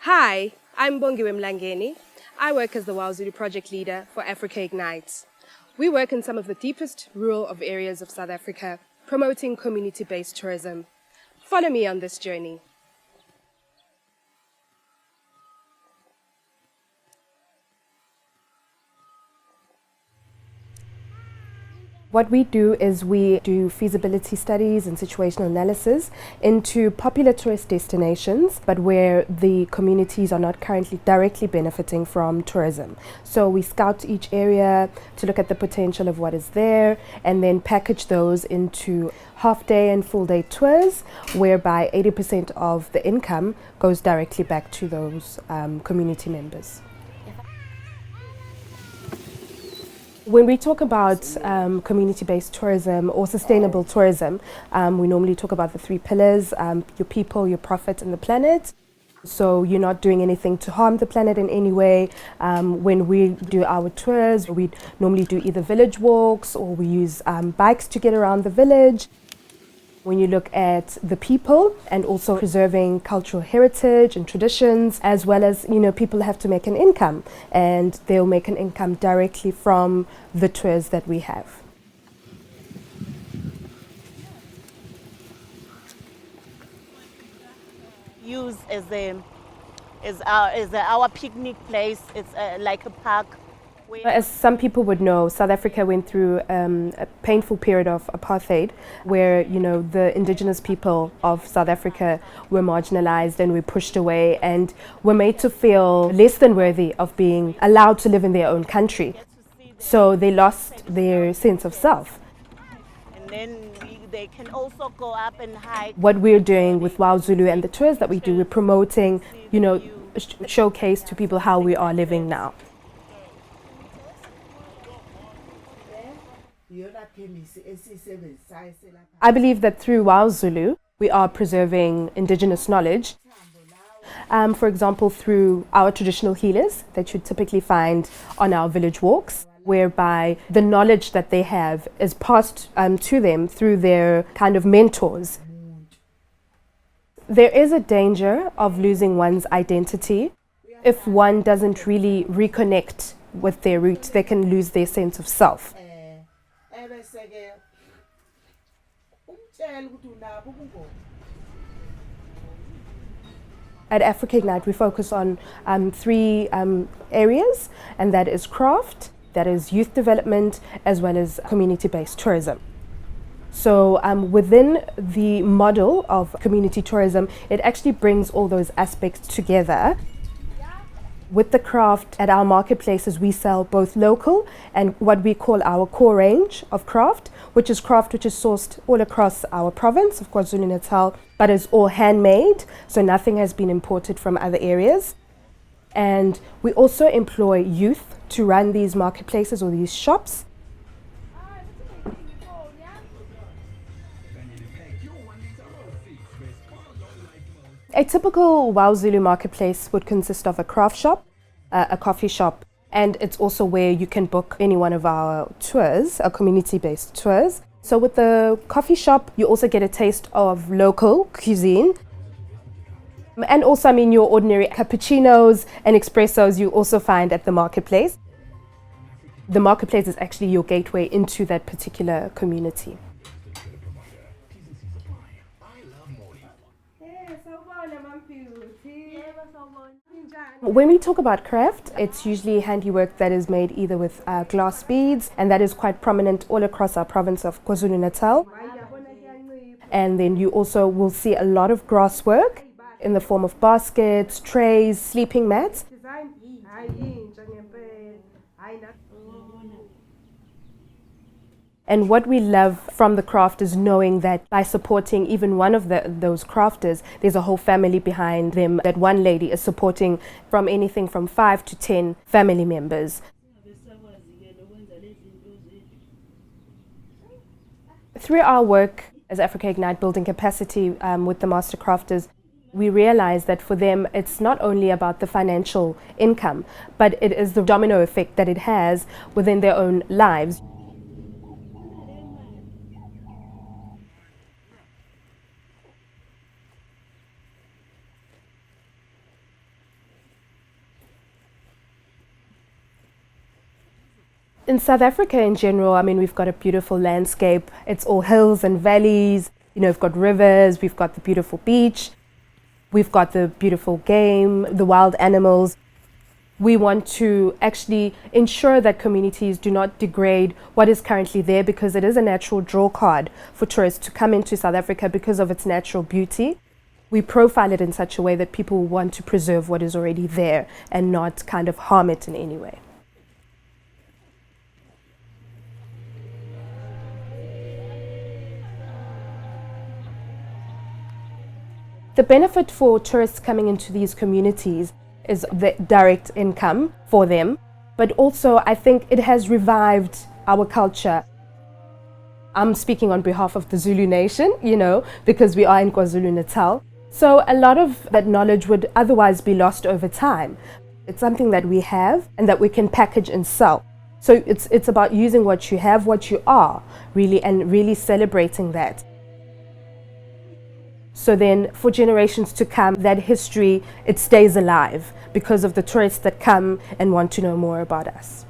Hi, I'm Bongiwe Mlangeni. I work as the WOWZULU Project Leader for Africa Ignites. We work in some of the deepest rural areas of South Africa, promoting community-based tourism. Follow me on this journey. What we do is we do feasibility studies and situational analysis into popular tourist destinations, but where the communities are not currently directly benefiting from tourism. So we scout each area to look at the potential of what is there and then package those into half-day and full-day tours, whereby 80% of the income goes directly back to those community members. When we talk about community-based tourism or sustainable tourism, we normally talk about the three pillars, your people, your profit, and the planet. So you're not doing anything to harm the planet in any way. When we do our tours, we normally do either village walks or we use bikes to get around the village. When you look at the people and also preserving cultural heritage and traditions, as well as, people have to make an income, and they'll make an income directly from the tours that we have. Use as our picnic place. It's like a park. As some people would know, South Africa went through a painful period of apartheid where, the indigenous people of South Africa were marginalized and were pushed away and were made to feel less than worthy of being allowed to live in their own country. So they lost their sense of self. And then they can also go up and hike. What we're doing with WOWZULU and the tours that we do, we're promoting, showcase to people how we are living now. I believe that through WOWZULU, we are preserving indigenous knowledge. For example, through our traditional healers that you typically find on our village walks, whereby the knowledge that they have is passed to them through their kind of mentors. There is a danger of losing one's identity. If one doesn't really reconnect with their roots, they can lose their sense of self. At Africa Ignite, we focus on three areas, and that is craft, that is youth development, as well as community-based tourism. So within the model of community tourism, it actually brings all those aspects together. With the craft at our marketplaces, we sell both local and what we call our core range of craft, which is sourced all across our province of KwaZulu-Natal, but is all handmade, so nothing has been imported from other areas. And we also employ youth to run these marketplaces or these shops. A typical WOWZULU marketplace would consist of a craft shop, a coffee shop, and it's also where you can book any one of our tours, our community-based tours. So with the coffee shop, you also get a taste of local cuisine. And also, your ordinary cappuccinos and espressos you also find at the marketplace. The marketplace is actually your gateway into that particular community. When we talk about craft, it's usually handiwork that is made either with glass beads, and that is quite prominent all across our province of KwaZulu-Natal. And then you also will see a lot of grass work in the form of baskets, trays, sleeping mats. And what we love from the craft is knowing that by supporting even one of those crafters, there's a whole family behind them. That one lady is supporting from anything from 5 to 10 family members. Through our work as Africa Ignite building capacity with the master crafters, we realize that for them it's not only about the financial income, but it is the domino effect that it has within their own lives. In South Africa in general, I mean, we've got a beautiful landscape. It's all hills and valleys. You know, we've got rivers, we've got the beautiful beach, we've got the beautiful game, the wild animals. We want to actually ensure that communities do not degrade what is currently there, because it is a natural draw card for tourists to come into South Africa because of its natural beauty. We profile it in such a way that people want to preserve what is already there and not kind of harm it in any way. The benefit for tourists coming into these communities is the direct income for them, but also I think it has revived our culture. I'm speaking on behalf of the Zulu nation, you know, because we are in KwaZulu-Natal. So a lot of that knowledge would otherwise be lost over time. It's something that we have and that we can package and sell. So it's about using what you have, what you are, really, and really celebrating that. So then for generations to come, that history, it stays alive because of the tourists that come and want to know more about us.